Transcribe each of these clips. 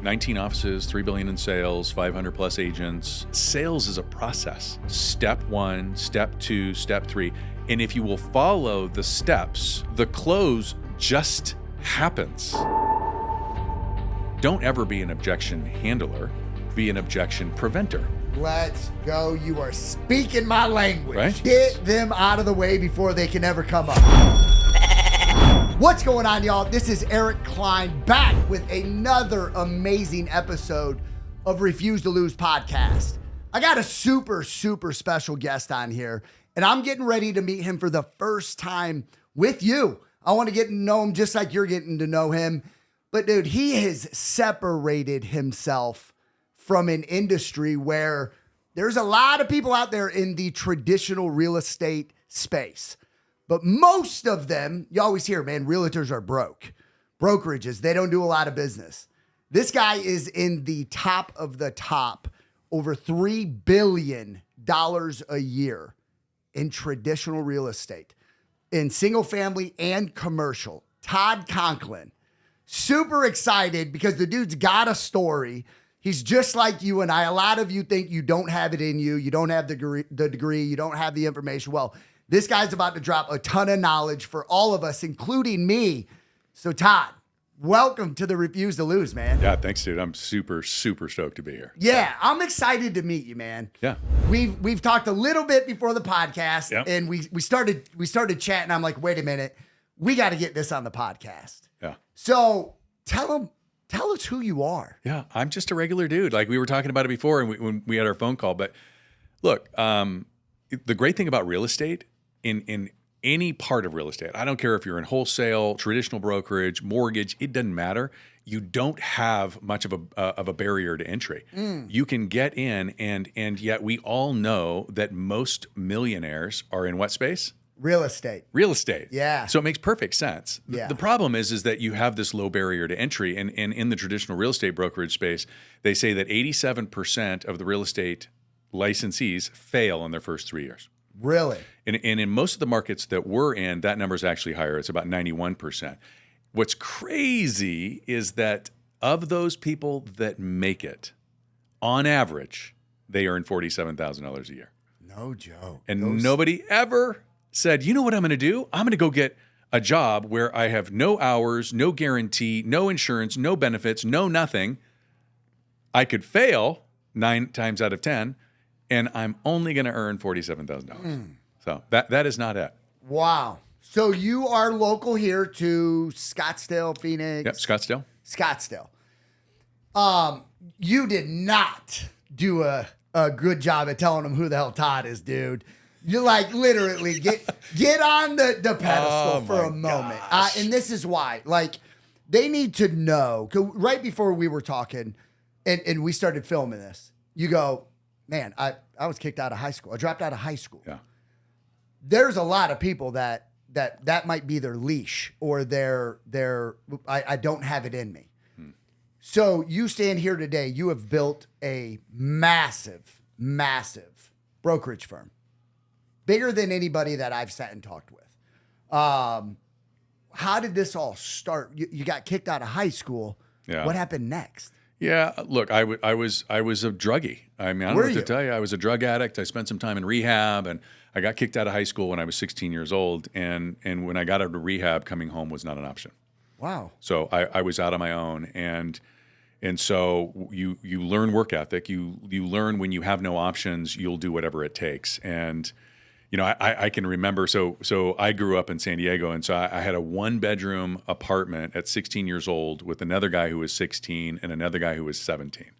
19 offices, $3 billion in sales, 500 plus agents. Sales is a process. Step 1, step 2, step 3. And if you will follow the steps, the close just happens. Don't ever be an objection handler. Be an objection preventer. Let's go. You are speaking my language. Right? Get them out of the way before they can ever come up. What's going on, y'all? This is Eric Cline back with another amazing episode of Refuse to Lose podcast. I got a super special guest on here, and I'm getting ready to meet him for the first time with you. I want to get to know him just like you're getting to know him. But dude, he has separated himself from an industry where there's a lot of people out there in the traditional real estate space. But most of them, you always hear, man, realtors are broke. Brokerages, they don't do a lot of business. This guy is in the top of the top, over $3 billion a year in traditional real estate, in single family and commercial. Todd Conklin. Super excited because the dude's got a story. He's just like you and I. A lot of you think you don't have it in you. You don't have the degree. You don't have the information. Well, this guy's about to drop a ton of knowledge for all of us, including me. So Todd, welcome to the Refuse to Lose, man. Yeah, thanks, dude. I'm super stoked to be here. Yeah, I'm excited to meet you, man. Yeah. We've talked a little bit before the podcast, Yep. and we started chatting. I'm like, wait a minute, we got to get this on the podcast. Yeah. So tell us who you are. Yeah, I'm just a regular dude. Like we were talking about it before when we had our phone call. But look, the great thing about real estate, in any part of real estate, I don't care if you're in wholesale, traditional brokerage, mortgage, it doesn't matter. You don't have much of a barrier to entry. You can get in, and yet we all know that most millionaires are in what space? Real estate. Real estate. Yeah. So it makes perfect sense. Yeah. The problem is that you have this low barrier to entry. And in the traditional real estate brokerage space, they say that 87% of the real estate licensees fail in their first 3 years. Really? And in most of the markets that we're in, that number is actually higher. It's about 91%. What's crazy is that of those people that make it, on average, they earn $47,000 a year. No joke. And nobody ever said, you know what I'm going to do? I'm going to go get a job where I have no hours, no guarantee, no insurance, no benefits, no nothing. I could fail 9 times out of 10, and I'm only going to earn $47,000. So that is not it. Wow. So you are local here to Scottsdale, Phoenix? Yep, Scottsdale. Scottsdale. You did not do a good job at telling them who the hell Todd is, dude. You like literally get on the pedestal for a moment. And this is why. Like, they need to know. 'Cause right before we were talking and we started filming this, you go, man, I was kicked out of high school. I dropped out of high school. Yeah. There's a lot of people that might be their leash or their I don't have it in me. So you stand here today, you have built a massive brokerage firm. Bigger than anybody that I've sat and talked with. How did this all start? You got kicked out of high school. Yeah. What happened next? Yeah, look, I was a druggie. I mean, I don't know what to tell you. I was a drug addict. I spent some time in rehab, and I got kicked out of high school when I was 16 years old. And when I got out of rehab, coming home was not an option. Wow. So I was out on my own, and so you learn work ethic. You learn when you have no options, you'll do whatever it takes. And you know, I can remember. So I grew up in San Diego, and so I had a 1-bedroom apartment at 16 years old with another guy who was 16 and another guy who was 17,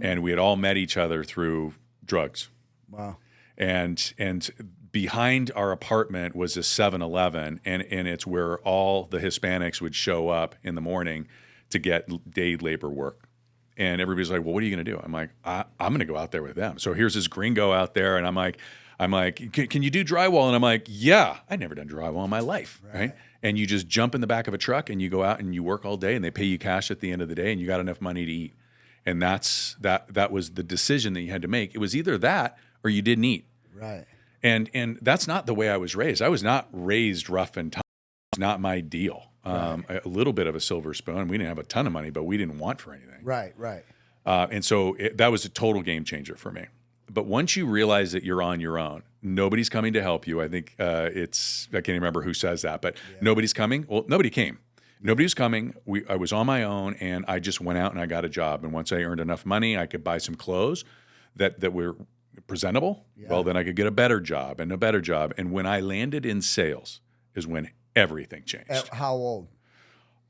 and we had all met each other through drugs. Wow. And behind our apartment was a 7-Eleven, and it's where all the Hispanics would show up in the morning to get day labor work. And everybody's like, well, what are you going to do? I'm like, I'm going to go out there with them. So here's this gringo out there, and I'm like, can you do drywall? And I'm like, yeah, I'd never done drywall in my life, right? And you just jump in the back of a truck and you go out and you work all day, and they pay you cash at the end of the day, and you got enough money to eat. And that was the decision that you had to make. It was either that or you didn't eat. Right. And that's not the way I was raised. I was not raised rough and tough. It's not my deal. a little bit of a silver spoon. We didn't have a ton of money, but we didn't want for anything. Right, right. And so that was a total game changer for me. But once you realize that you're on your own, nobody's coming to help you. I think I can't remember who says that, but nobody's coming. Well, nobody came. Nobody was coming. I was on my own, and I just went out and I got a job. And once I earned enough money, I could buy some clothes that were presentable. Yeah. Well, then I could get a better job and a better job. And when I landed in sales is when everything changed. At how old?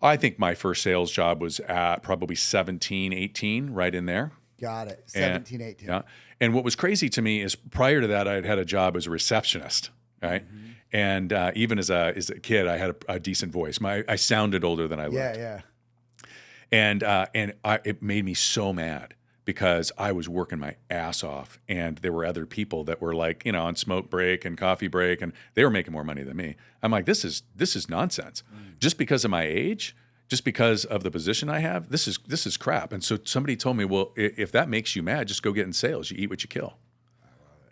I think my first sales job was at probably 17, 18, right in there. Got it. 17, 18. Yeah. And what was crazy to me is prior to that, I had a job as a receptionist, right? Mm-hmm. And even as a kid, I had a decent voice. I sounded older than I looked. Yeah. And it made me so mad because I was working my ass off, and there were other people that were like, on smoke break and coffee break, and they were making more money than me. I'm like, this is nonsense. Just because of my age, just because of the position I have, this is crap. And so somebody told me, well, if that makes you mad, just go get in sales. You eat what you kill.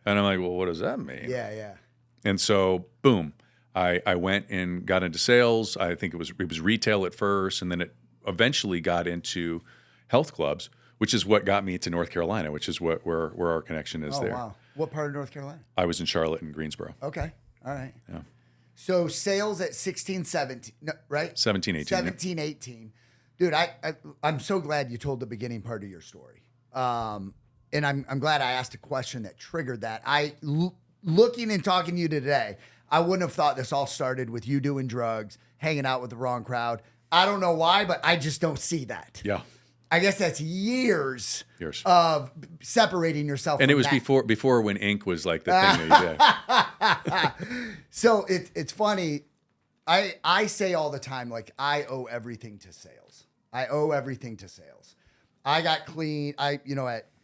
And I'm like, well, what does that mean? Yeah. And so, boom, I went and got into sales. I think it was retail at first, and then it eventually got into health clubs, which is what got me to North Carolina, which is where our connection is there. Wow. What part of North Carolina? I was in Charlotte and Greensboro. Okay. All right. Yeah. So sales at 16, 17, no, right? 17, 18. 17, 18. Dude, I'm so glad you told the beginning part of your story. And I'm glad I asked a question that triggered that. Looking and talking to you today, I wouldn't have thought this all started with you doing drugs, hanging out with the wrong crowd. I don't know why, but I just don't see that. Yeah. I guess that's years of separating yourself and from it was that. before when ink was like the thing that you did. So it's funny. I say all the time, like, I owe everything to sales. I owe everything to sales. I got clean. At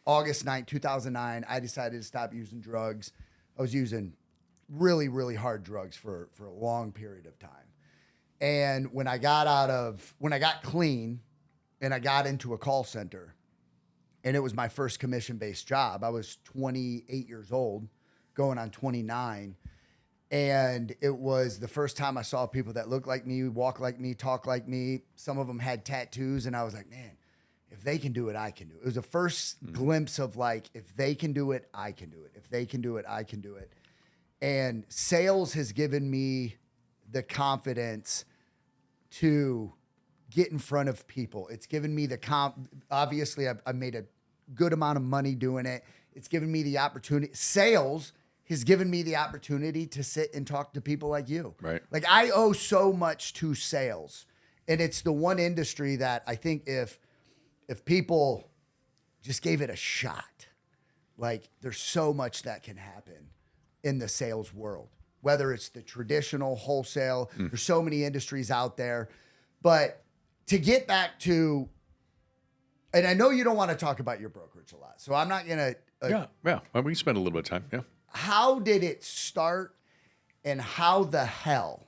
August 9th, 2009, I decided to stop using drugs. I was using really, really hard drugs for a long period of time. And when I got clean and I got into a call center, and it was my first commission-based job, I was 28 years old, going on 29. And it was the first time I saw people that looked like me, walk like me, talk like me. Some of them had tattoos, and I was like, man, if they can do it, I can do it. It was the first glimpse of like, if they can do it, I can do it. If they can do it, I can do it. And sales has given me the confidence to get in front of people. It's given me obviously I made a good amount of money doing it. It's given me the opportunity. Sales has given me the opportunity to sit and talk to people like you. Right. Like, I owe so much to sales. And it's the one industry that I think if people just gave it a shot, like, there's so much that can happen in the sales world, whether it's the traditional wholesale, there's so many industries out there. But to get back to, and I know you don't want to talk about your brokerage a lot, so I'm not going to. Yeah. Well, we can spend a little bit of time. Yeah. How did it start, and how the hell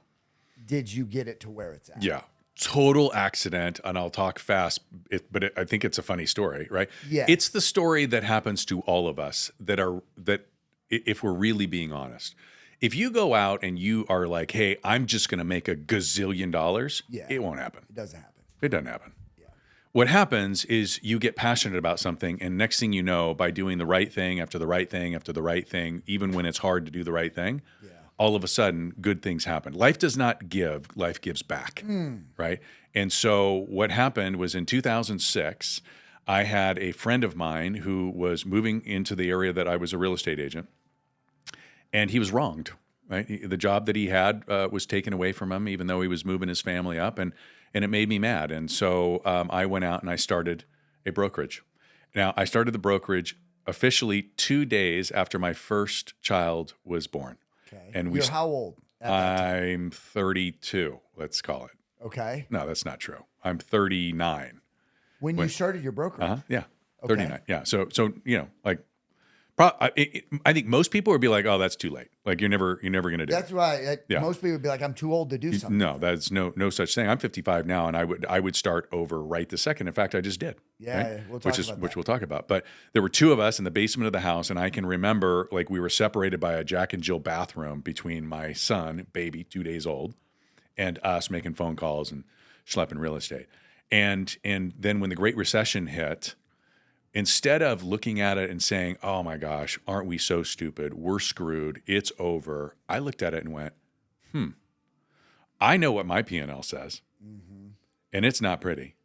did you get it to where it's at? Yeah. Total accident, and I'll talk fast, but I think it's a funny story, right? Yeah. It's the story that happens to all of us that if we're really being honest. If you go out and you are like, hey, I'm just going to make $1 gazillion, it won't happen. It doesn't happen. It doesn't happen. Yeah. What happens is you get passionate about something, and next thing you know, by doing the right thing after the right thing after the right thing, even when it's hard to do the right thing, all of a sudden, good things happen. Life does not give, life gives back, right? And so what happened was in 2006, I had a friend of mine who was moving into the area that I was a real estate agent, and he was wronged, right? The job that he had was taken away from him, even though he was moving his family up, and it made me mad. And so I went out and I started a brokerage. Now, I started the brokerage officially 2 days after my first child was born. Okay. And You're how old at that time? I'm 32, let's call it. Okay. No, that's not true. I'm 39. When you started your brokerage? Yeah, Okay. 39. Yeah. So like, I think most people would be like, "Oh, that's too late. Like, you're never going to do That's it." right. Yeah. Most people would be like, I'm too old to do something. No, that's no such thing. I'm 55 now, and I would start over right this second. In fact, I just did. Yeah, right? yeah, we'll talk about which that. we'll talk about. But there were two of us in the basement of the house, and I can remember, like, we were separated by a Jack and Jill bathroom between my son, baby, 2 days old, and us making phone calls and schlepping real estate. And then when the Great Recession hit, instead of looking at it and saying, oh my gosh, aren't we so stupid? We're screwed. It's over. I looked at it and went, I know what my P&L says, and it's not pretty.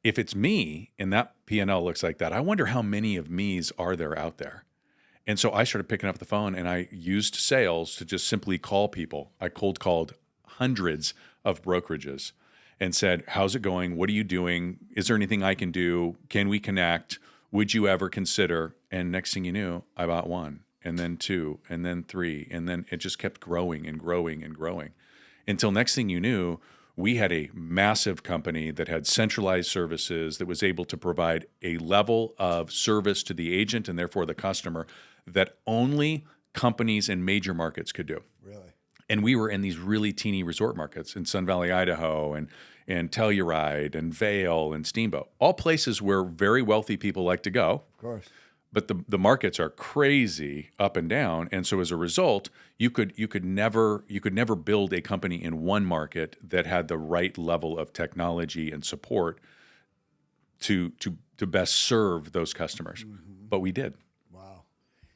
If it's me and that P&L looks like that, I wonder how many of me's are there out there. And so I started picking up the phone and I used sales to just simply call people. I cold called hundreds of brokerages and said, how's it going? What are you doing? Is there anything I can do? Can we connect? Would you ever consider? And next thing you knew, I bought one, and then two, and then three, and then it just kept growing and growing and growing until next thing you knew, we had a massive company that had centralized services that was able to provide a level of service to the agent and therefore the customer that only companies in major markets could do. Really? And we were in these really teeny resort markets in Sun Valley, Idaho, and Telluride, and Vail, and Steamboat, all places where very wealthy people like to go. Of course. But the markets are crazy up and down, and so as a result, you could never build a company in one market that had the right level of technology and support to best serve those customers. But we did. Wow.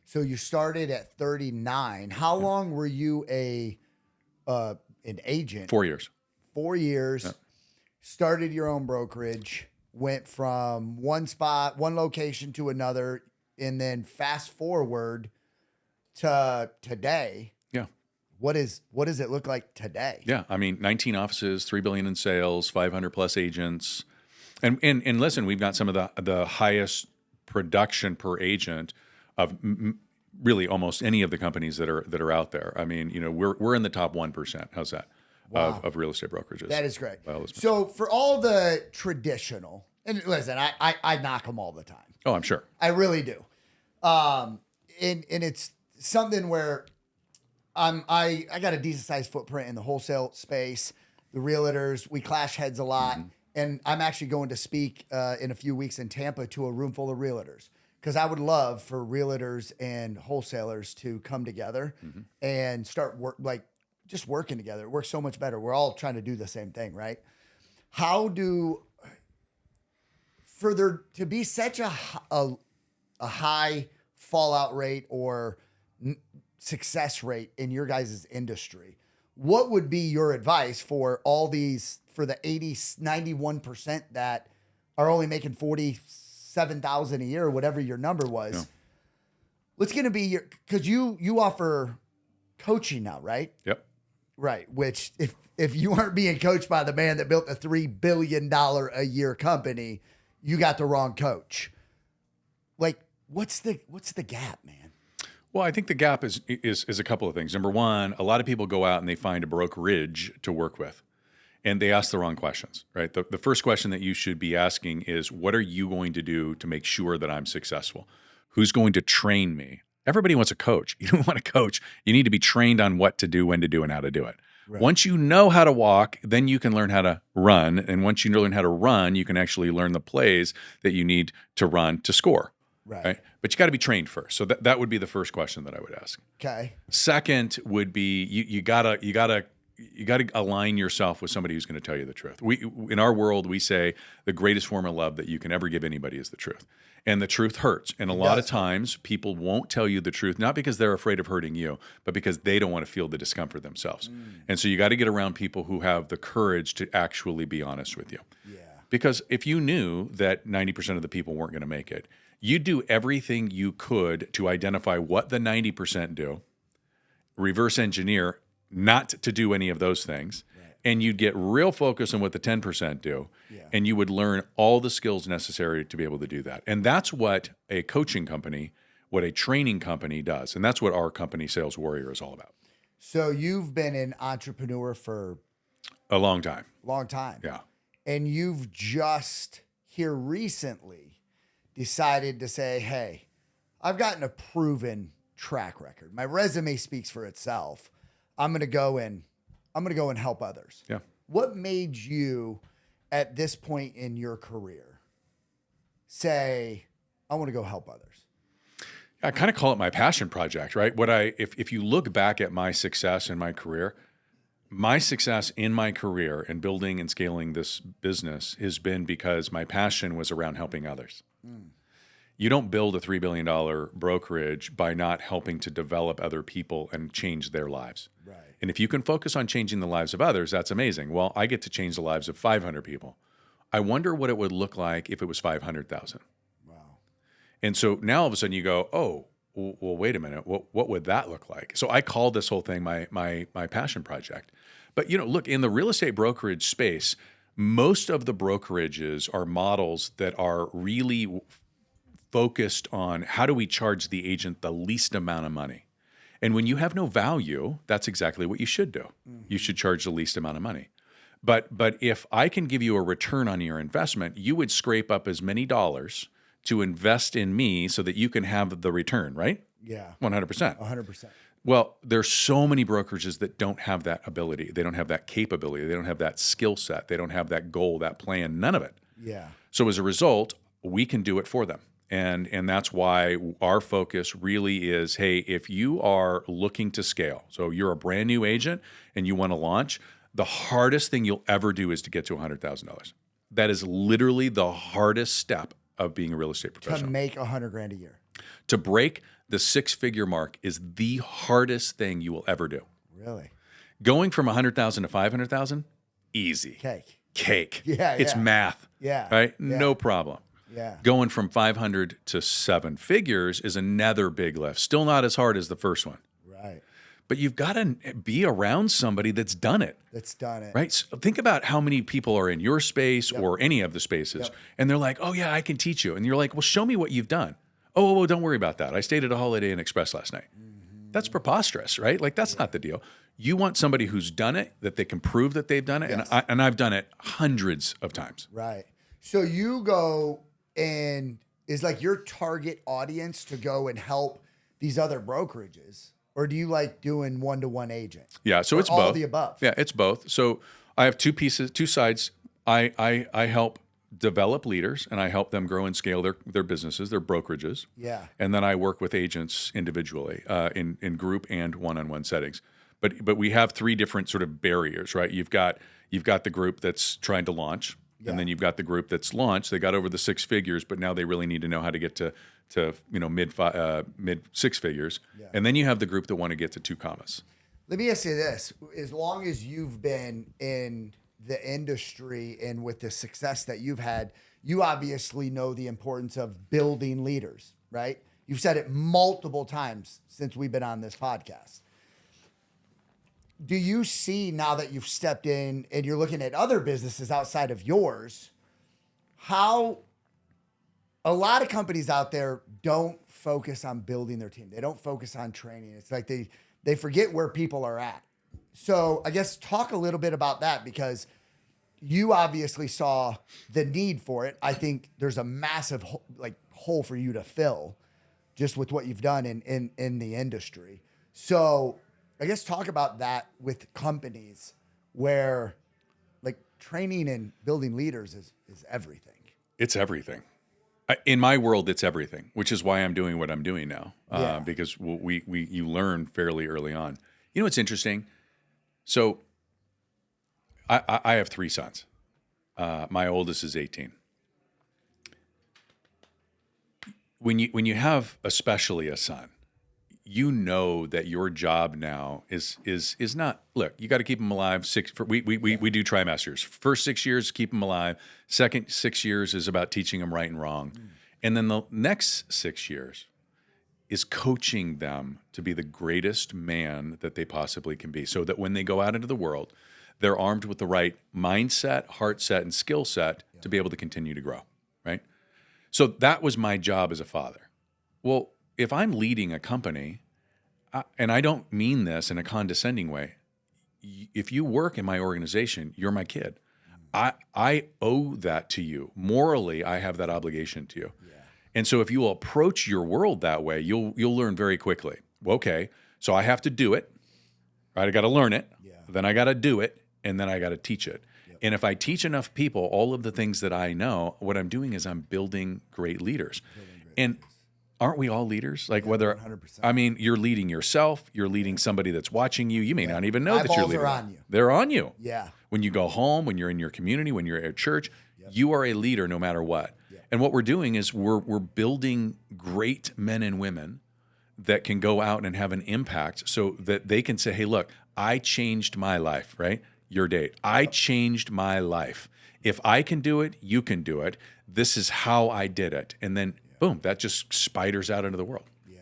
So you started at 39. How long were you an agent? 4 years. 4 years. Yeah. Started your own brokerage. Went from one location to another. And then fast forward to today. Yeah. What does it look like today? Yeah. I mean, 19 offices, $3 billion in sales, 500 plus agents. And listen, we've got some of the highest production per agent of really almost any of the companies that are out there. I mean, we're in the top 1%. How's that? Wow. Of real estate brokerages. That is great. So for all the traditional, and listen, I knock them all the time. Oh, I'm sure. I really do. And it's something where I got a decent sized footprint in the wholesale space. The realtors, we clash heads a lot. And I'm actually going to speak in a few weeks in Tampa to a room full of realtors, because I would love for realtors and wholesalers to come together and start just working together. It works so much better. We're all trying to do the same thing, right? For there to be such a high fallout rate or success rate in your guys' industry, what would be your advice for the 91% that are only making $47,000 a year, whatever your number was? Yeah. What's going to be because you offer coaching now, right? Yep. Right. Which if you aren't being coached by the man that built a $3 billion a year company, you got the wrong coach. Like, what's the gap, man? Well, I think the gap is a couple of things. Number one, a lot of people go out and they find a brokerage to work with, and they ask the wrong questions, right? The first question that you should be asking is, what are you going to do to make sure that I'm successful? Who's going to train me? Everybody wants a coach. You don't want a coach. You need to be trained on what to do, when to do, and how to do it. Right. Once you know how to walk, then you can learn how to run. And once you learn how to run, you can actually learn the plays that you need to run to score. Right? But you got to be trained first. So that would be the first question that I would ask. Okay. Second would be you gotta align yourself with somebody who's going to tell you the truth. In our world, we say the greatest form of love that you can ever give anybody is the truth. And the truth hurts. And a lot of times people won't tell you the truth, not because they're afraid of hurting you, but because they don't want to feel the discomfort themselves. And so you got to get around people who have the courage to actually be honest with you. Yeah. Because if you knew that 90% of the people weren't going to make it, you'd do everything you could to identify what the 90% do, reverse engineer not to do any of those things, and you'd get real focused on what the 10% do, and you would learn all the skills necessary to be able to do that. And that's what a coaching company, what a training company does, and that's what our company, Sales Warrior, is all about. So you've been an entrepreneur for a long time. Yeah. And you've just here recently decided to say, hey, I've gotten a proven track record. My resume speaks for itself. I'm going to go and help others. Yeah. What made you at this point in your career say, I want to go help others? I kind of call it my passion project, right? If you look back at my success in my career, my success in my career and building and scaling this business has been because my passion was around helping others. You don't build a $3 billion brokerage by not helping to develop other people and change their lives. Right. And if you can focus on changing the lives of others, that's amazing. Well, I get to change the lives of 500 people. I wonder what it would look like if it was 500,000. Wow. And so now all of a sudden you go, oh, well, wait a minute. What would that look like? So I called this whole thing my passion project. But look, in the real estate brokerage space, most of the brokerages are models that are really focused on how do we charge the agent the least amount of money. And when you have no value, that's exactly what you should do. Mm-hmm. You should charge the least amount of money. But if I can give you a return on your investment, you would scrape up as many dollars to invest in me so that you can have the return, right? Yeah. 100%. 100%. Well, there's so many brokerages that don't have that ability. They don't have that capability. They don't have that skill set. They don't have that goal, that plan, none of it. Yeah. So as a result, we can do it for them. And that's why our focus really is, hey, if you are looking to scale, so you're a brand new agent and you want to launch, the hardest thing you'll ever do is to get to $100,000. That is literally the hardest step of being a real estate professional. To make $100,000 a year. To break the six-figure mark is the hardest thing you will ever do. Really? Going from 100,000 to 500,000, easy. Cake. Yeah. It's math. Yeah. Right? Yeah. No problem. Yeah. Going from 500 to seven figures is another big lift. Still not as hard as the first one. Right. But you've got to be around somebody that's done it. Right? So think about how many people are in your space or any of the spaces, and they're like, oh, yeah, I can teach you. And you're like, well, show me what you've done. Oh, don't worry about that. I stayed at a Holiday Inn Express last night. Mm-hmm. That's preposterous, right? Like, that's not the deal. You want somebody who's done it, that they can prove that they've done it. Yes. And I've done it hundreds of times. Right. So you go and is like your target audience to go and help these other brokerages? Or do you like doing one-to-one agent? Yeah, so or it's all both. The above. Yeah, it's both. So I have two sides. I help develop leaders and I help them grow and scale their businesses, their brokerages. Yeah. And then I work with agents individually in group and one-on-one settings. But we have three different sort of barriers, right? You've got the group that's trying to launch. And then you've got the group that's launched. They got over the six figures, but now they really need to know how to get to mid six figures. Yeah. And then you have the group that want to get to 2 commas. Let me ask you this: as long as you've been in the industry and with the success that you've had, you obviously know the importance of building leaders, right? You've said it multiple times since we've been on this podcast. Do you see, now that you've stepped in and you're looking at other businesses outside of yours, how a lot of companies out there don't focus on building their team? They don't focus on training. It's like they forget where people are at. So I guess talk a little bit about that, because you obviously saw the need for it. I think there's a massive hole for you to fill just with what you've done in the industry. So I guess talk about that with companies where like training and building leaders is everything. It's everything. In my world, it's everything, which is why I'm doing what I'm doing now, because you learn fairly early on. You know what's interesting? So I have 3 sons. My oldest is 18. When you have especially a son, you know that your job now is not, look, you got to keep them alive. We do trimesters. First 6 years, keep them alive. Second 6 years is about teaching them right and wrong. And then the next 6 years is coaching them to be the greatest man that they possibly can be, so that when they go out into the world, they're armed with the right mindset, heart set, and skill set to be able to continue to grow, right? So that was my job as a father. Well, if I'm leading a company, and I don't mean this in a condescending way, if you work in my organization, you're my kid. I owe that to you. Morally, I have that obligation to you. Yeah. And so if you will approach your world that way, you'll learn very quickly. Okay, so I have to do it, right? I got to learn it, then I got to do it, and then I got to teach it. Yep. And if I teach enough people all of the things that I know, what I'm doing is I'm building great leaders. aren't we all leaders? Like whether, 100%. I mean, you're leading yourself, you're leading somebody that's watching you. You may not even know that you're Eyeballs leading. are on you. They're on you. Yeah. When you go home, when you're in your community, when you're at church, you are a leader no matter what. And what we're doing is we're building great men and women that can go out and have an impact so that they can say, hey, look, I changed my life, right? Your date. I changed my life. If I can do it, you can do it. This is how I did it. And then, boom, that just spiders out into the world. Yeah.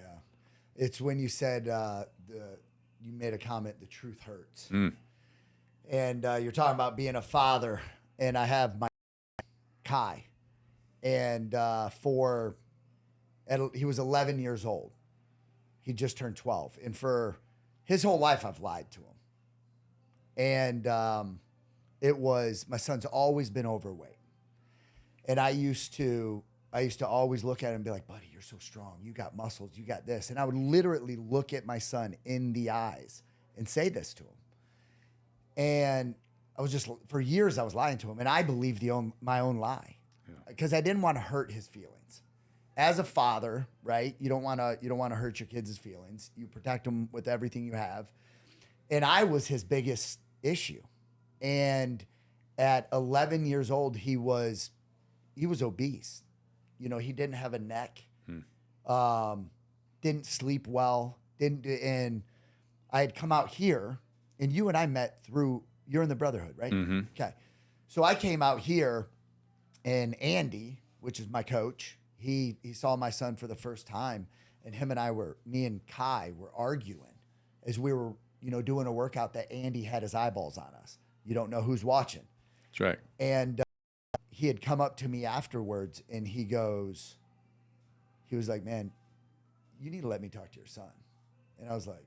It's when you said, you made a comment, the truth hurts. And you're talking about being a father. And I have my Kai. And he was 11 years old. He just turned 12. And for his whole life, I've lied to him. And my son's always been overweight. And I used to always look at him and be like, buddy, you're so strong. You got muscles. You got this. And I would literally look at my son in the eyes and say this to him. And for years, I was lying to him. And I believed my own lie. Because I didn't want to hurt his feelings. As a father, right? You don't want to hurt your kids' feelings. You protect them with everything you have. And I was his biggest issue. And at 11 years old, he was obese. You know, he didn't have a neck. Didn't sleep well. And I had come out here, and you and I met you're in the Brotherhood, right? Mm-hmm. Okay. So I came out here. And Andy, which is my coach, he saw my son for the first time, and me and Kai were arguing as we were, doing a workout that Andy had his eyeballs on us. You don't know who's watching. That's right. And he had come up to me afterwards, and he was like, man, you need to let me talk to your son. And I was like,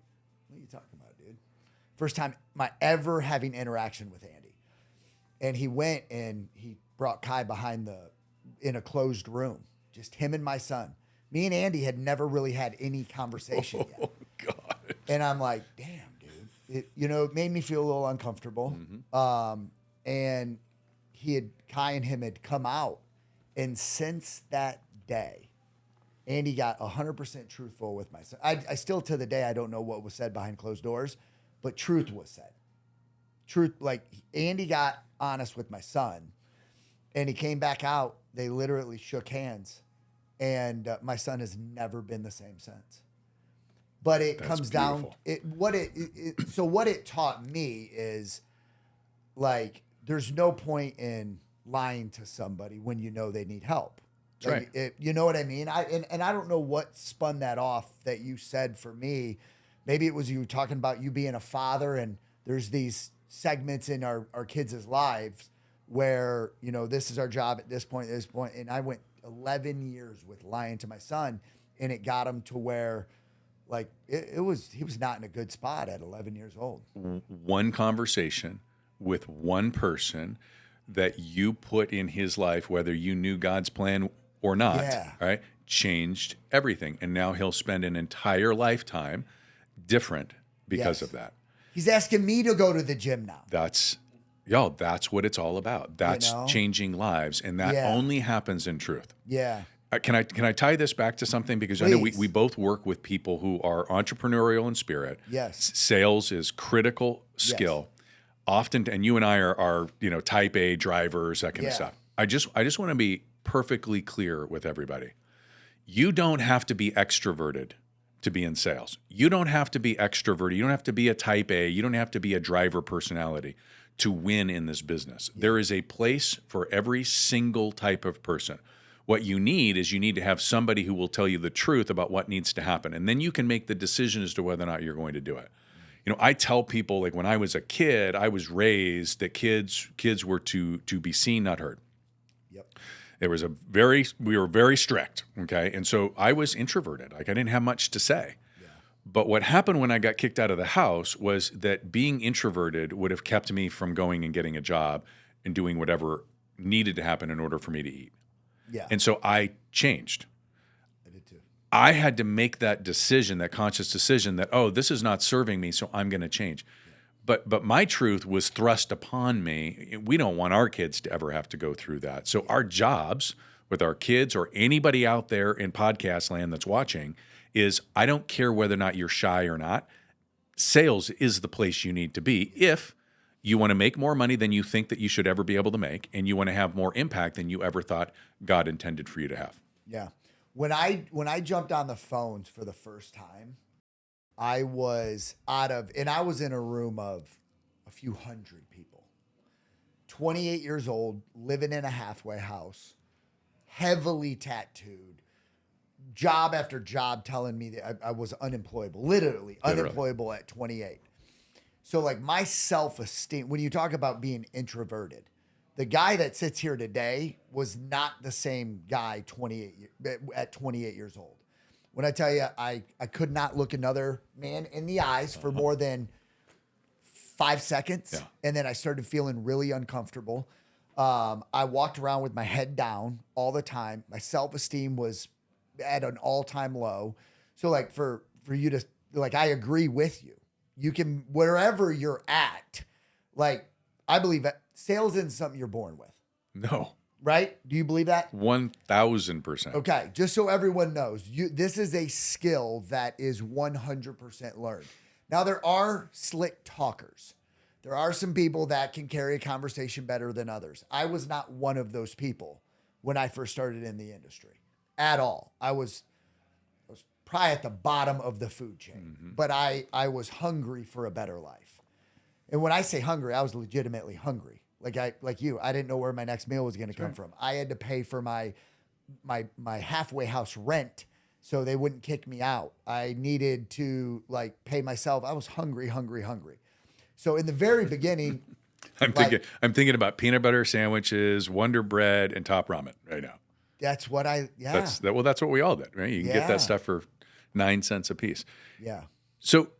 what are you talking about, dude? First time ever having interaction with Andy. And he went and he brought Kai in a closed room, just him and my son. Me and Andy had never really had any conversation yet. Oh, God. And I'm like, damn, dude. It made me feel a little uncomfortable. Mm-hmm. And Kai and him had come out. And since that day, Andy got 100% truthful with my son. I still, to the day, I don't know what was said behind closed doors, but truth was said. Truth, like Andy got honest with my son. And he came back out. They literally shook hands. And my son has never been the same since. But it comes down, what it taught me is, like, there's no point in lying to somebody when you know they need help. That's right. You know what I mean? And I don't know what spun that off that you said for me. Maybe it was you talking about you being a father, and there's these segments in our kids' lives where, this is our job at this point. And I went 11 years with lying to my son, and it got him to where, like, he was not in a good spot at 11 years old. One conversation with one person that you put in his life, whether you knew God's plan or not, right, changed everything. And now he'll spend an entire lifetime different because of that. He's asking me to go to the gym now. That's what it's all about. That's changing lives, and that only happens in truth. Yeah. Can I tie this back to something? Because Please. I know we both work with people who are entrepreneurial in spirit. Yes. Sales is critical skill. Yes. Often, and you and I are type A drivers, that kind of stuff. I just want to be perfectly clear with everybody. You don't have to be extroverted to be in sales. You don't have to be extroverted. You don't have to be a type A. You don't have to be a driver personality to win in this business. Yeah. There is a place for every single type of person. What you need is to have somebody who will tell you the truth about what needs to happen. And then you can make the decision as to whether or not you're going to do it. I tell people, like, when I was a kid, I was raised that kids were to be seen, not heard. Yep. We were very strict, okay? And so I was introverted. Like, I didn't have much to say. Yeah. But what happened when I got kicked out of the house was that being introverted would have kept me from going and getting a job and doing whatever needed to happen in order for me to eat. Yeah. And so I changed. I did too. I had to make that decision, that conscious decision that, this is not serving me, so I'm going to change. Yeah. But my truth was thrust upon me. We don't want our kids to ever have to go through that. So our jobs with our kids or anybody out there in podcast land that's watching is I don't care whether or not you're shy or not. Sales is the place you need to be if you want to make more money than you think that you should ever be able to make, and you want to have more impact than you ever thought God intended for you to have. Yeah. When I jumped on the phones for the first time, I was I was in a room of a few hundred people. 28 years old, living in a halfway house, heavily tattooed, job after job telling me that I was unemployable, literally unemployable at 28. So like my self-esteem, when you talk about being introverted, the guy that sits here today was not the same guy at 28 years old. When I tell you, I could not look another man in the eyes for more than 5 seconds. Yeah. And then I started feeling really uncomfortable. I walked around with my head down all the time. My self-esteem was at an all-time low. So like for you to, like, I agree with you. You can, wherever you're at, like, I believe that sales isn't something you're born with. No. Right? Do you believe that? 1,000%. Okay. Just so everyone knows, this is a skill that is 100% learned. Now, there are slick talkers. There are some people that can carry a conversation better than others. I was not one of those people when I first started in the industry at all. I was probably at the bottom of the food chain, but I was hungry for a better life. And when I say hungry, I was legitimately hungry. Like you, I didn't know where my next meal was going to come from. I had to pay for my halfway house rent so they wouldn't kick me out. I needed to like pay myself. I was hungry. So in the very beginning, I'm thinking about peanut butter sandwiches, Wonder Bread, and Top Ramen right now. That's what That's what we all did, right? You can get Yeah. that stuff for 9 cents a piece. Yeah. So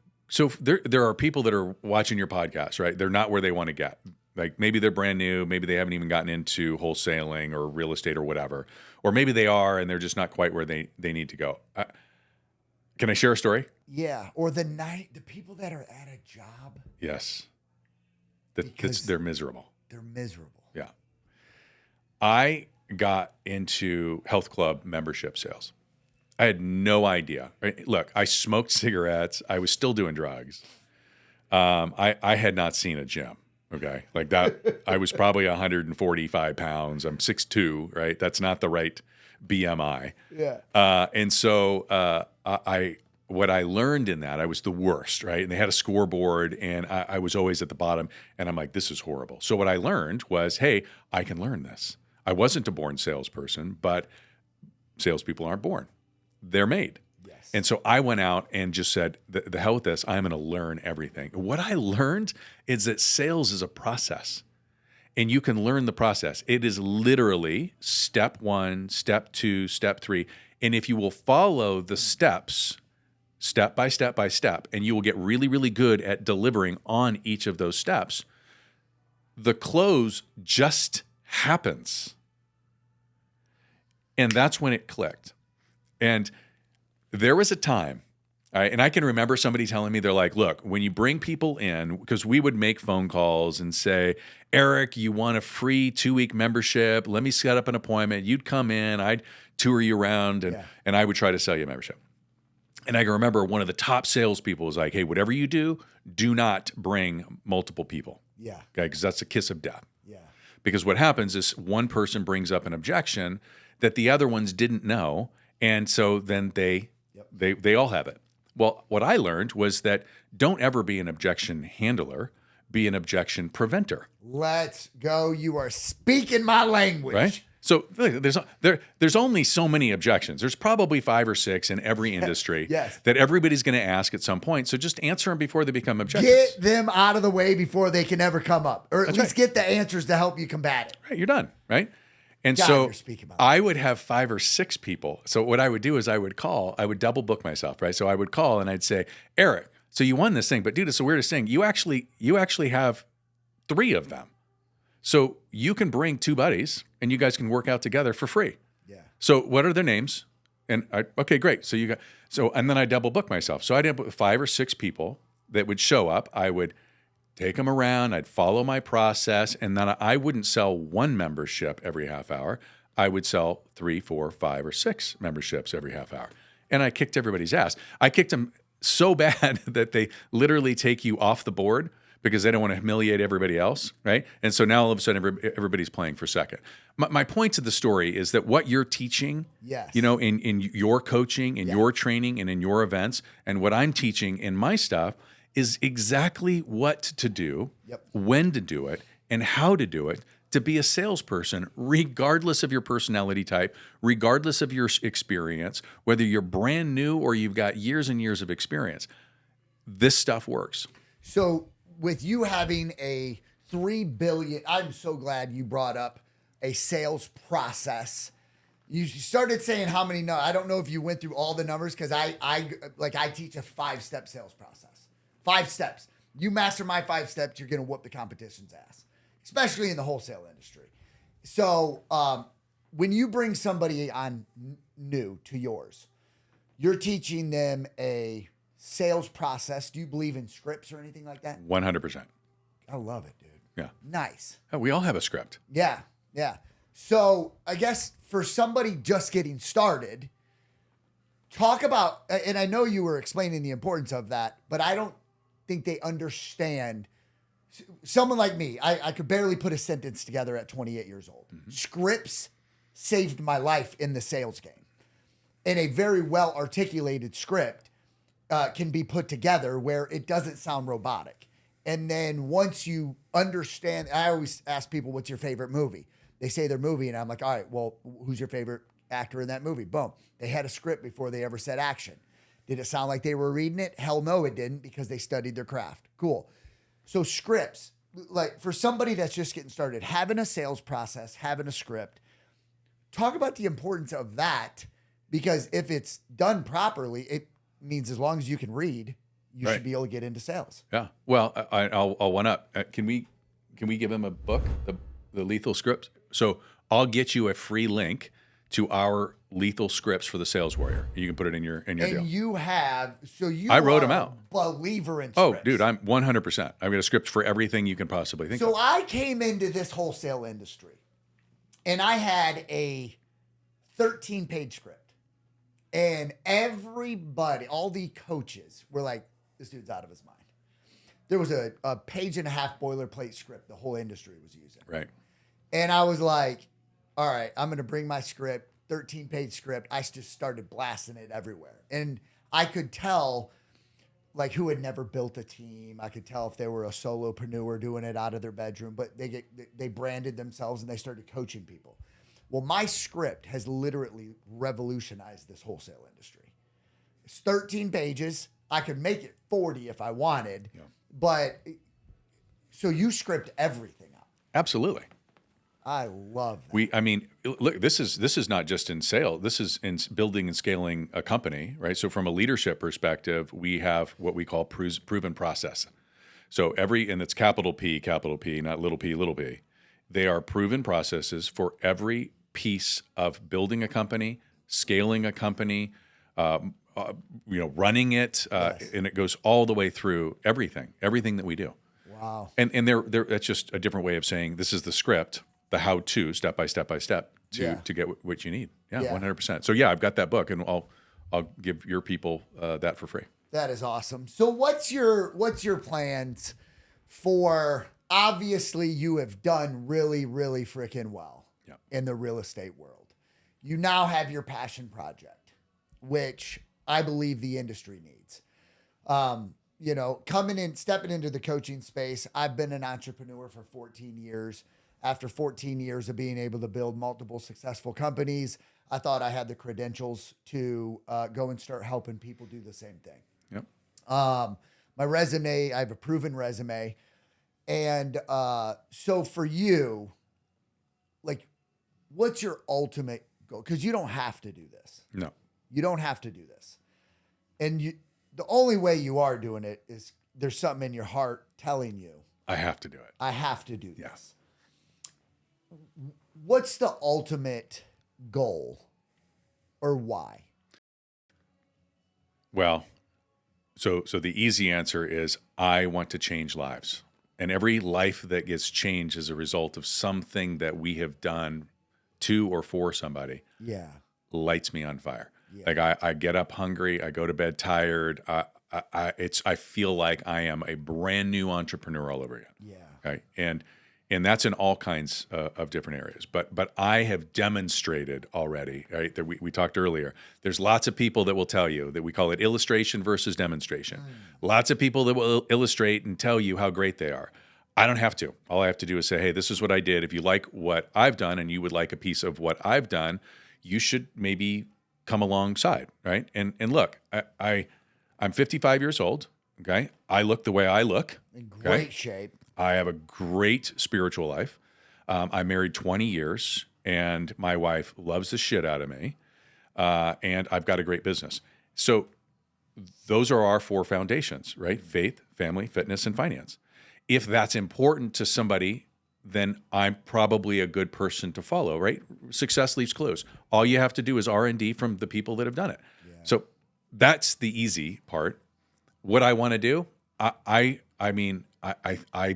there are people that are watching your podcast, right? They're not where they want to get. Like maybe they're brand new, maybe they haven't even gotten into wholesaling or real estate or whatever, or maybe they are and they're just not quite where they need to go. Can I share a story? Yeah. Or the people that are at a job. Yes. Because They're miserable. They're miserable. Yeah. I got into health club membership sales. I had no idea. Look, I smoked cigarettes. I was still doing drugs. I had not seen a gym. Okay. Like that, I was probably 145 pounds. I'm 6'2", right? That's not the right BMI. Yeah. And so what I learned in that, I was the worst, right? And they had a scoreboard and I was always at the bottom and I'm like, this is horrible. So what I learned was, hey, I can learn this. I wasn't a born salesperson, but salespeople aren't born. They're made. Yes. And so I went out and just said, the hell with this. I'm going to learn everything. What I learned is that sales is a process and you can learn the process. It is literally step 1, step 2, step 3. And if you will follow the steps, step by step by step, and you will get really, really good at delivering on each of those steps, the close just happens. And that's when it clicked. And there was a time, and I can remember somebody telling me, they're like, look, when you bring people in, because we would make phone calls and say, Eric, you want a free 2-week membership? Let me set up an appointment. You'd come in, I'd tour you around, and I would try to sell you a membership. And I can remember one of the top salespeople was like, hey, whatever you do not bring multiple people. Yeah. Okay, because that's a kiss of death. Yeah. Because what happens is one person brings up an objection that the other ones didn't know, and so then they all have it. Well, what I learned was that don't ever be an objection handler, be an objection preventer. Let's go. You are speaking my language. Right? So there's only so many objections. There's probably 5 or 6 in every industry Yes. that everybody's going to ask at some point. So just answer them before they become objections. Get them out of the way before they can ever come up, or at least get the answers to help you combat it. Right, you're done, right? And God, so you're speaking my I would have 5 or 6 people. So what I would do is I would double book myself, right? So I would call and I'd say, Eric, so you won this thing, but dude, it's the weirdest thing. You actually have 3 of them. So you can bring 2 buddies and you guys can work out together for free. Yeah. So what are their names? And okay, great. And then I double book myself. So I'd have 5 or 6 people that would show up. I would take them around. I'd follow my process. And then I wouldn't sell one membership every half hour. I would sell 3, 4, 5, or 6 memberships every half hour. And I kicked everybody's ass. I kicked them so bad that they literally take you off the board because they don't want to humiliate everybody else, right? And so now all of a sudden everybody's playing for second. My point to the story is that what you're teaching, Yes. in your coaching, in your training, and in your events, and what I'm teaching in my stuff is exactly what to do, when to do it, and how to do it to be a salesperson, regardless of your personality type, regardless of your experience, whether you're brand new or you've got years and years of experience. This stuff works. So with you having a $3 billion, I'm so glad you brought up a sales process. You started saying how many, I don't know if you went through all the numbers because I teach a 5-step sales process. 5 steps. You master my 5 steps, you're going to whoop the competition's ass, especially in the wholesale industry. So when you bring somebody on new to yours, you're teaching them a sales process. Do you believe in scripts or anything like that? 100%. I love it, dude. Yeah. Nice. Oh, we all have a script. Yeah. So I guess for somebody just getting started, talk about, and I know you were explaining the importance of that, but I don't think they understand. Someone like me, I could barely put a sentence together at 28 years old. Scripts saved my life in the sales game. And a very well articulated script can be put together where it doesn't sound robotic. And then once you understand, I always ask people, what's your favorite movie? They say their movie, and I'm like, all right, well, who's your favorite actor in that movie? Boom. They had a script before they ever said action. Did it sound like they were reading it? Hell no, it didn't, because they studied their craft. Cool. So scripts, like for somebody that's just getting started, having a sales process, having a script, talk about the importance of that, because if it's done properly, it means as long as you can read, you should be able to get into sales. Yeah. Well, I'll one up. Can we give him a book, the Lethal Scripts? So I'll get you a free link to our lethal scripts for the sales warrior. You can put it in your deal. And you have, I wrote them out. Believer in scripts. scripts. Oh, dude, I'm 100%. I've got a script for everything you can possibly think of. So I came into this wholesale industry and I had a 13-page script. And everybody, all the coaches were like, this dude's out of his mind. There was a 1.5 page boilerplate script the whole industry was using. Right. And I was like, all right, I'm going to bring my script, 13-page script. I just started blasting it everywhere. And I could tell like who had never built a team. I could tell if they were a solopreneur doing it out of their bedroom, but they branded themselves and they started coaching people. Well, my script has literally revolutionized this wholesale industry. It's 13 pages. I could make it 40 if I wanted, but so you script everything out. Absolutely. I love that. Look, this is not just in sales. This is in building and scaling a company, right? So from a leadership perspective, we have what we call proven process. So and it's capital P, not little p. They are proven processes for every piece of building a company, scaling a company, running it, and it goes all the way through everything that we do. Wow. And that's just a different way of saying this is the script, the how-to, step by step to get what you need. Yeah, 100%. So I've got that book, and I'll give your people that for free. That is awesome. So what's your plans for? Obviously, you have done really, really freaking well in the real estate world. You now have your passion project, which I believe the industry needs. Stepping into the coaching space, I've been an entrepreneur for 14 years. After 14 years of being able to build multiple successful companies, I thought I had the credentials to go and start helping people do the same thing. Yep. My resume, I have a proven resume. And so for you, like, what's your ultimate goal? Because you don't have to do this. No. You don't have to do this. And the only way you are doing it is there's something in your heart telling you, I have to do it. I have to do this. What's the ultimate goal or why? Well, so the easy answer is I want to change lives. And every life that gets changed is a result of something that we have done to or for somebody Yeah. lights me on fire. Yeah. Like I get up hungry, I go to bed tired. I feel like I am a brand new entrepreneur all over again. Yeah. Okay. And that's in all kinds of different areas. But I have demonstrated already, right? That we talked earlier. There's lots of people that will tell you that we call it illustration versus demonstration. Lots of people that will illustrate and tell you how great they are. I don't have to. All I have to do is say, hey, this is what I did. If you like what I've done and you would like a piece of what I've done, you should maybe come alongside, right? And look, I'm 55 years old. Okay, I look the way I look. In great shape. I have a great spiritual life. I'm married 20 years, and my wife loves the shit out of me. And I've got a great business. So those are our four foundations, right? Faith, family, fitness, and finance. If that's important to somebody, then I'm probably a good person to follow, right? Success leaves clues. All you have to do is R&D from the people that have done it. Yeah. So that's the easy part. What I want to do, I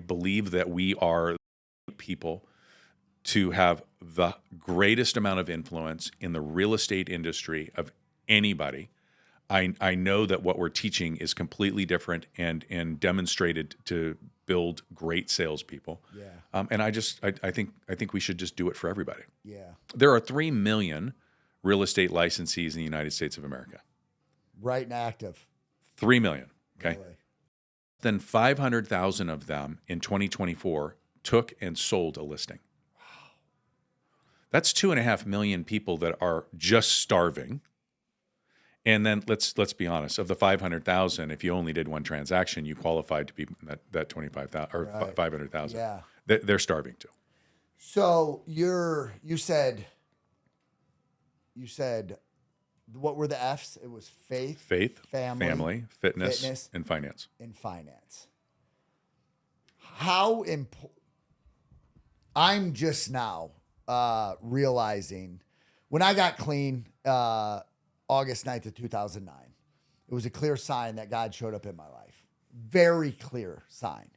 believe that we are people to have the greatest amount of influence in the real estate industry of anybody. I know that what we're teaching is completely different and demonstrated to build great salespeople. Yeah. And I think we should just do it for everybody. Yeah. There are 3 million real estate licensees in the United States of America. Right and active. 3 million. Okay. Really? Then 500,000 of them in 2024 took and sold a listing. Wow. That's 2.5 million people that are just starving. And then let's be honest, of the 500,000, if you only did one transaction, you qualified to be that 25,000 or Right. 500,000. Yeah. They're starving too. So you said what were the F's? It was faith, family, fitness, and finance. How important? I'm just now realizing when I got clean, August 9th of 2009, it was a clear sign that God showed up in my life. Very clear sign.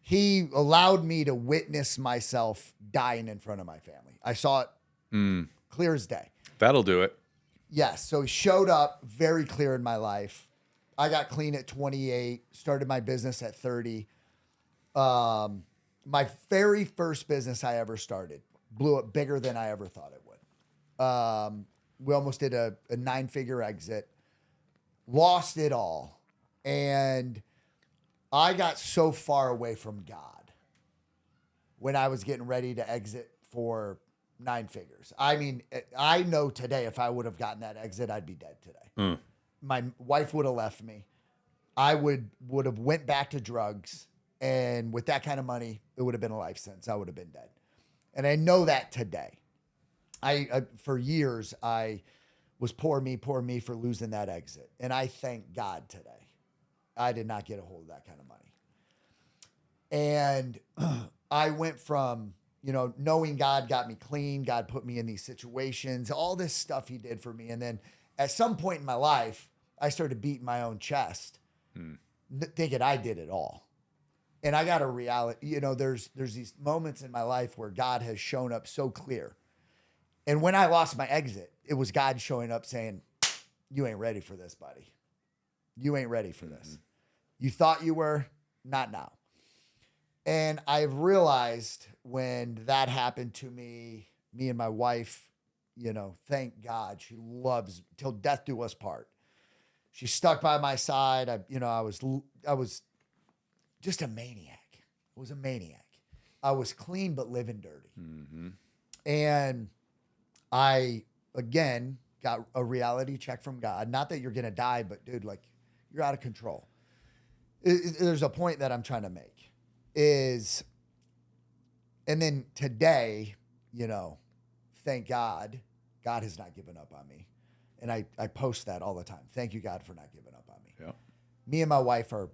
He allowed me to witness myself dying in front of my family. I saw it clear as day. That'll do it. Yes. So he showed up very clear in my life. I got clean at 28, started my business at 30. My very first business I ever started blew up bigger than I ever thought it would. We almost did a 9-figure exit, lost it all. And I got so far away from God when I was getting ready to exit for 9 figures. I mean, I know today if I would have gotten that exit, I'd be dead today. My wife would have left me. I would have went back to drugs. And with that kind of money, it would have been a life sentence. I would have been dead. And I know that today. I for years, I was poor me for losing that exit. And I thank God today. I did not get a hold of that kind of money. And I went from, knowing God got me clean. God put me in these situations, all this stuff he did for me. And then at some point in my life, I started beating my own chest, thinking I did it all. And I got a reality, there's these moments in my life where God has shown up so clear. And when I lost my exit, it was God showing up saying, you ain't ready for this, buddy. You ain't ready for this. You thought you were, not now. And I've realized when that happened to me and my wife, thank God, she loves till death do us part. She stuck by my side. I was just a maniac. I was a maniac. I was clean, but living dirty. And I, again, got a reality check from God. Not that you're going to die, but dude, you're out of control. There's a point that I'm trying to make and then today, thank God, God has not given up on me. And I post that all the time. Thank you, God, for not giving up on me. Yeah. Me and my wife are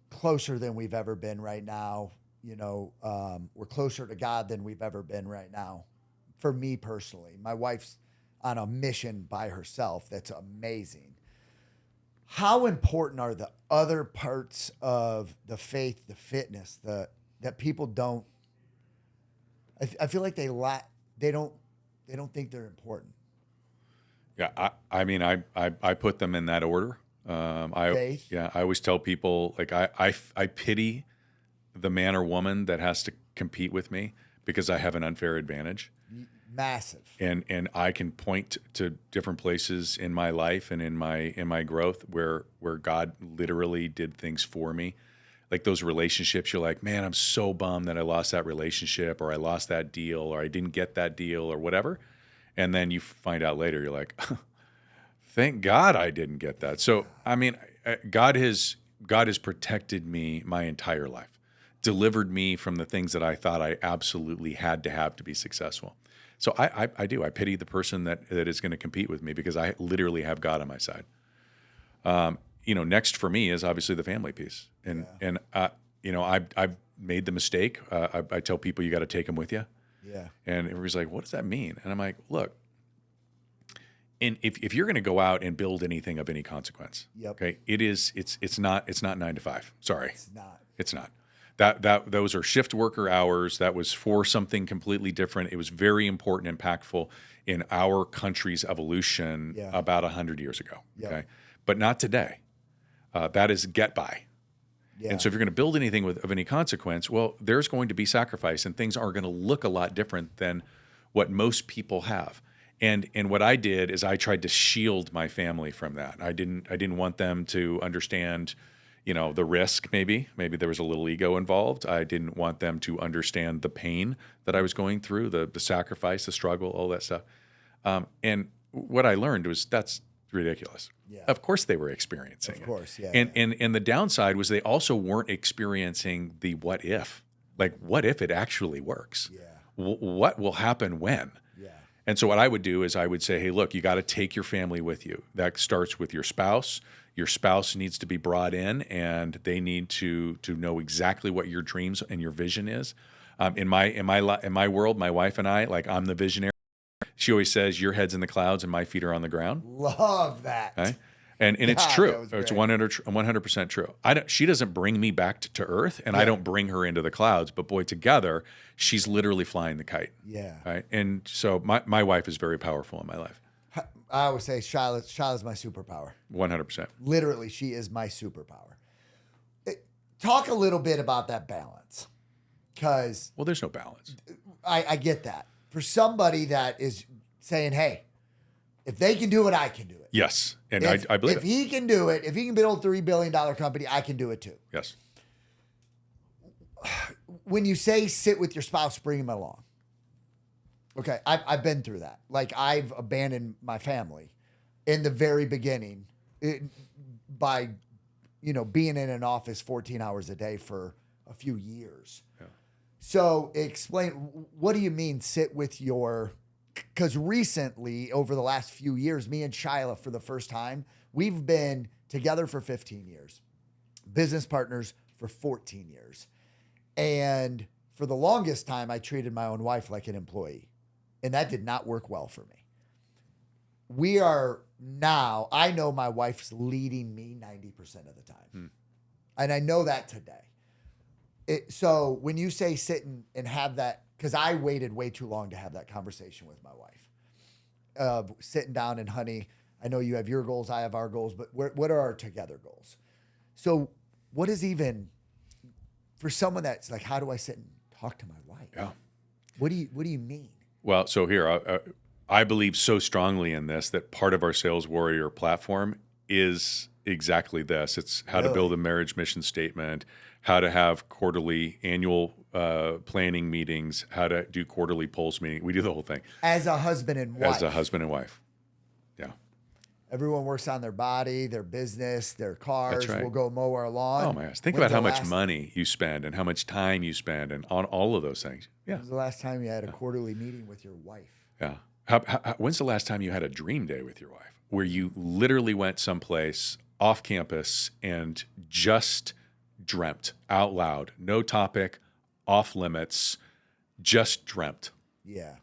closer than we've ever been right now. We're closer to God than we've ever been right now. For me personally, my wife's on a mission by herself. That's amazing. How important are the other parts of the faith, the fitness, that people don't? I feel like they they don't think they're important. Yeah, I mean, I put them in that order. Faith. Yeah, I always tell people, like, I pity the man or woman that has to compete with me because I have an unfair advantage. Massive. And I can point to different places in my life and in my growth where God literally did things for me. Like those relationships, you're like, man, I'm so bummed that I lost that relationship, or I lost that deal, or I didn't get that deal, or whatever. And then you find out later, you're like, thank God I didn't get that. So, I mean, God has protected me my entire life, delivered me from the things that I thought I absolutely had to have to be successful. So I do. I pity the person that is going to compete with me because I literally have God on my side. Next for me is obviously the family piece. And I've made the mistake. I tell people you got to take them with you. Yeah. And everybody's like, what does that mean? And I'm like, look, and if you're going to go out and build anything of any consequence, okay, it's not 9 to 5. Sorry. It's not. Those are shift worker hours. That was for something completely different. It was very important, impactful in our country's evolution about 100 years ago. Okay, but not today. That is get by. Yeah. And so if you're going to build anything of any consequence, well, there's going to be sacrifice, and things are going to look a lot different than what most people have. And what I did is I tried to shield my family from that. I didn't want them to understand, the risk. Maybe there was a little ego involved. I didn't want them to understand the pain that I was going through, the sacrifice, the struggle, all that stuff. And what I learned was that's ridiculous. Yeah. Of course they were experiencing it. Of course, yeah. And the downside was they also weren't experiencing the what if. Like, what if it actually works? Yeah. What will happen when? Yeah. And so what I would do is I would say, hey, look, you got to take your family with you. That starts with your spouse. Your spouse needs to be brought in, and they need to know exactly what your dreams and your vision is. In my world, my wife and I, like, I'm the visionary. She always says, your head's in the clouds and my feet are on the ground. Love that. Okay? And it's true. It's 100% true. She doesn't bring me back to earth, and I don't bring her into the clouds. But boy, together, she's literally flying the kite. Yeah. Right. And so my wife is very powerful in my life. I always say Shyla's my superpower. 100%. Literally, she is my superpower. Talk a little bit about that balance, because there's no balance. I get that. For somebody that is saying, hey, if they can do it, I can do it. Yes. And I believe if he can do it, if he can build a $3 billion company, I can do it too. Yes. When you say sit with your spouse, bring him along. Okay, I've been through that. Like, I've abandoned my family in the very beginning by, being in an office 14 hours a day for a few years. Yeah. So explain, what do you mean sit with your... Because recently, over the last few years, me and Shyla, for the first time, we've been together for 15 years, business partners for 14 years. And for the longest time, I treated my own wife like an employee. And that did not work well for me. We are now, I know my wife's leading me 90% of the time. And I know that today. So when you say sit and have that, because I waited way too long to have that conversation with my wife. Sitting down and, honey, I know you have your goals, I have our goals, but what are our together goals? So what is even, for someone that's like, how do I sit and talk to my wife? Yeah. What do you mean? Well, so here, I believe so strongly in this that part of our Sales Warrior platform is exactly this. It's how to build a marriage mission statement, how to have annual planning meetings, how to do quarterly pulse meetings. We do the whole thing. As a husband and wife. As a husband and wife. Yeah. Everyone works on their body, their business, their cars. That's right. We'll go mow our lawn. Oh my gosh. Think about how much money you spend and how much time you spend and on all of those things. Yeah. When was the last time you had a quarterly meeting with your wife? Yeah. When's the last time you had a dream day with your wife where you literally went someplace off campus and just dreamt out loud, no topic, off limits, just dreamt? Yeah.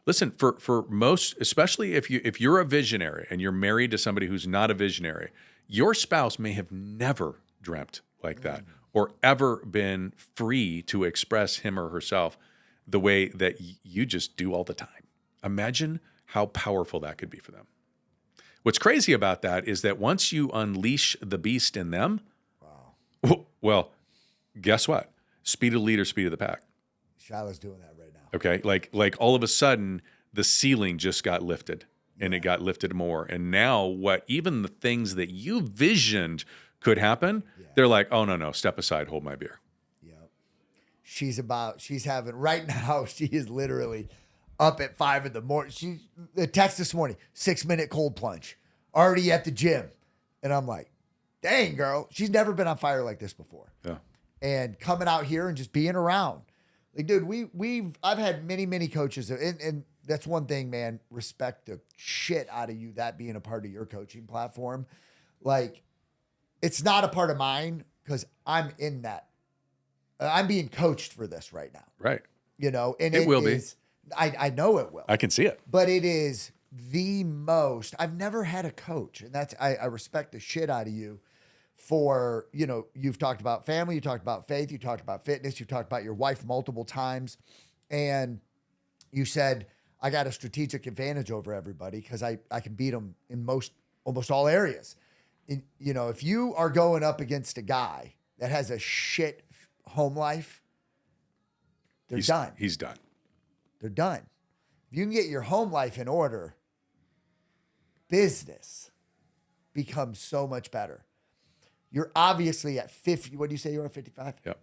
Listen, for most, especially if you're a visionary and you're married to somebody who's not a visionary, your spouse may have never dreamt like that or ever been free to express him or herself the way that you just do all the time. Imagine how powerful that could be for them. What's crazy about that is that once you unleash the beast in them, well, guess what? Speed of the leader, speed of the pack. Shiloh's doing that right now. Okay, like all of a sudden the ceiling just got lifted, and it got lifted more. And now even the things that you visioned could happen, they're like, oh no, step aside, hold my beer. Yep. She's having right now. She is literally up at 5 a.m. The text this morning, 6-minute cold plunge, already at the gym. And I'm like, dang, girl, she's never been on fire like this before. Yeah. And coming out here and just being around. Like, dude, I've had many coaches, and that's one thing, man, respect the shit out of you, that being a part of your coaching platform. Like, it's not a part of mine because I'm in that. I'm being coached for this right now. Right. And it will be. I know it will. I can see it. But it is the most. I've never had a coach, and I respect the shit out of you for, you've talked about family, you talked about faith, you talked about fitness, you talked about your wife multiple times, and you said, I got a strategic advantage over everybody because I can beat them in almost all areas. And, if you are going up against a guy that has a shit home life, he's done. He's done. They're done. If you can get your home life in order, business becomes so much better. You're obviously at 50. What do you say you're at 55? Yep.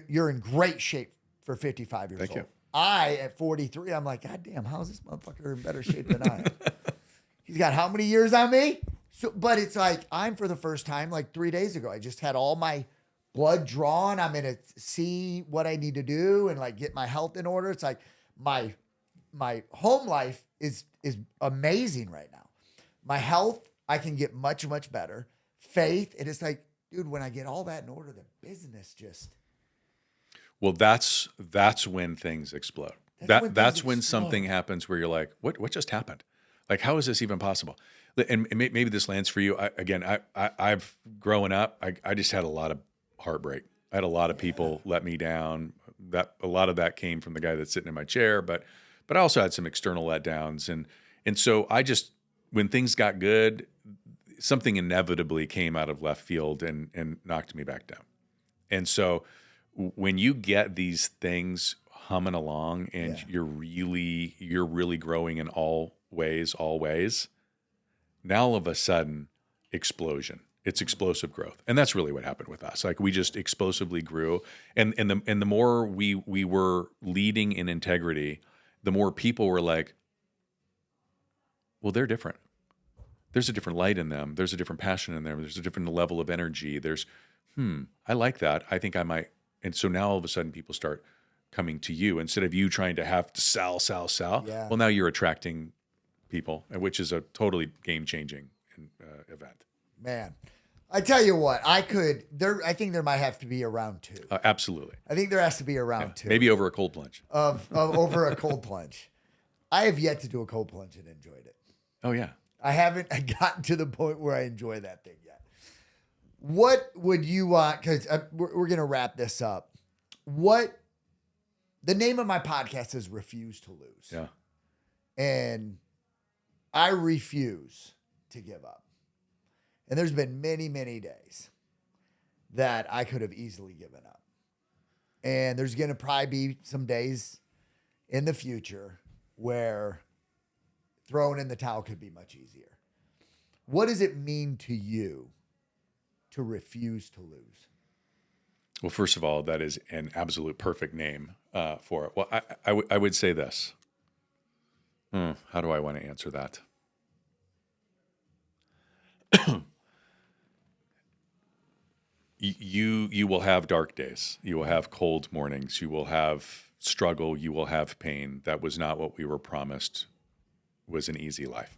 You're in great shape for 55 years old. Thank you. I, at 43, I'm like, God damn, how is this motherfucker in better shape than I am? He's got how many years on me? So, but it's like, I'm for the first time, like 3 days ago, I just had all my blood drawn. I'm going to see what I need to do and like get my health in order. It's like my home life is amazing right now. My health, I can get much, much better. Faith, and it's like, dude, when I get all that in order, the business just. Well, that's when things explode. That's when something happens where you're like, what just happened? Like, how is this even possible? And maybe this lands for you. I've grown up, I just had a lot of heartbreak. I had a lot of people let me down. That a lot of that came from the guy that's sitting in my chair, but I also had some external letdowns. And so when things got good, something inevitably came out of left field and knocked me back down. And so when you get these things humming along and you're really growing in all ways, now all of a sudden, explosion. It's explosive growth. And that's really what happened with us. Like, we just explosively grew. And the more we were leading in integrity, the more people were like, well, they're different. There's a different light in them. There's a different passion in them. There's a different level of energy. I like that. I think I might. And so now all of a sudden people start coming to you instead of you trying to have to sell. Yeah. Well, now you're attracting people, which is a totally game-changing event. Man, I tell you what, I think there might have to be a round 2. Absolutely. I think there has to be a round 2. Maybe over a cold plunge. Of over a cold plunge. I have yet to do a cold plunge and enjoyed it. Oh, yeah. I haven't gotten to the point where I enjoy that thing yet. What would you want? Because we're going to wrap this up. The name of my podcast is Refuse to Lose. Yeah. And I refuse to give up. And there's been many, many days that I could have easily given up. And there's going to probably be some days in the future where throwing in the towel could be much easier. What does it mean to you to refuse to lose? Well, first of all, that is an absolute perfect name for it. Well, I would say this. How do I want to answer that? You will have dark days. You will have cold mornings. You will have struggle. You will have pain. That was not what we were promised was an easy life.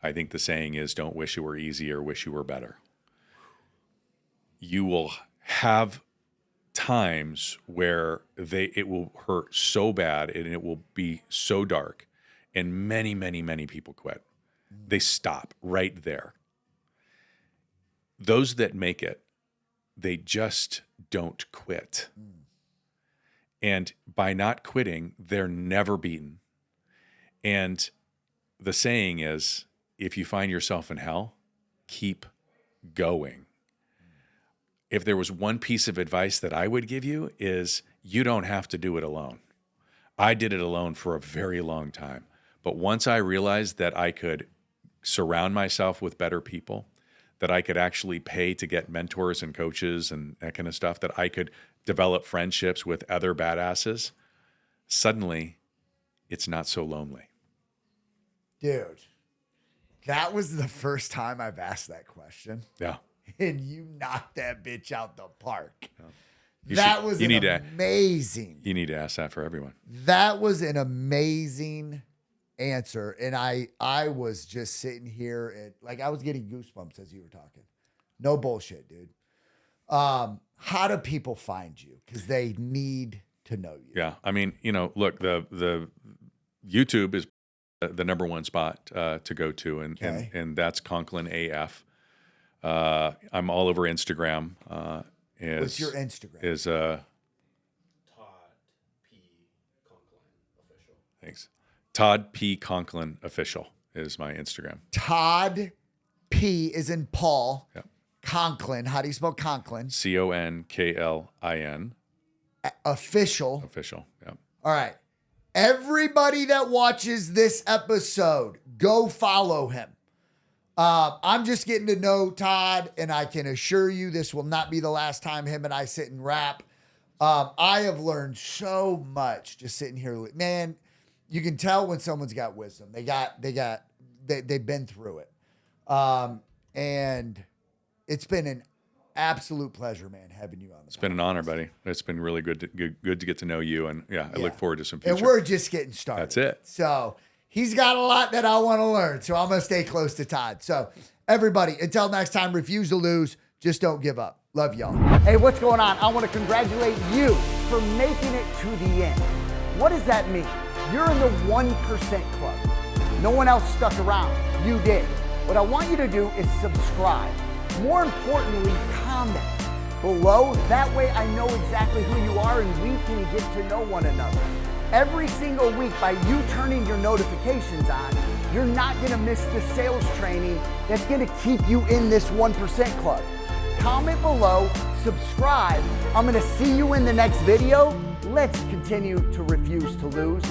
I think the saying is, don't wish it were easy or wish you were better. You will have times where it will hurt so bad and it will be so dark, and many, many, many people quit. They stop right there. Those that make it, they just don't quit. And by not quitting, they're never beaten. And the saying is, if you find yourself in hell, keep going. If there was one piece of advice that I would give you is you don't have to do it alone. I did it alone for a very long time. But once I realized that I could surround myself with better people, that I could actually pay to get mentors and coaches and that kind of stuff, that I could develop friendships with other badasses, suddenly it's not so lonely. Dude, that was the first time I've asked that question. Yeah. And you knocked that bitch out the park. Yeah. You need to ask that for everyone. That was an amazing answer. And I was just sitting here and like I was getting goosebumps as you were talking. No bullshit, dude. How do people find you? Because they need to know you. Yeah. I mean, look, the YouTube is the number one spot to go to, and that's Conklin AF. I'm all over Instagram. What's your Instagram? Is Todd P. Conklin official. Thanks. Todd P. Conklin official is my Instagram. Todd P is in Paul. Yep. Conklin. How do you spell Conklin? CONKLIN. Official. Official. Yep. All right. Everybody that watches this episode, go follow him. I'm just getting to know Todd, and I can assure you this will not be the last time him and I sit and rap. I have learned so much just sitting here. Man, you can tell when someone's got wisdom. They've been through it. And it's been an absolute pleasure, man, having you on the It's been an honor, buddy. It's been really good to get to know you, and I look forward to some future. And we're just getting started. That's it. So he's got a lot that I want to learn, so I'm going to stay close to Todd. So everybody, until next time, refuse to lose. Just don't give up. Love y'all. Hey, what's going on? I want to congratulate you for making it to the end. What does that mean? You're in the 1% club. No one else stuck around. You did. What I want you to do is subscribe. More importantly, comment below. That way I know exactly who you are and we can get to know one another. Every single week, by you turning your notifications on, you're not going to miss the sales training that's going to keep you in this 1% club. Comment below, subscribe. I'm going to see you in the next video. Let's continue to refuse to lose.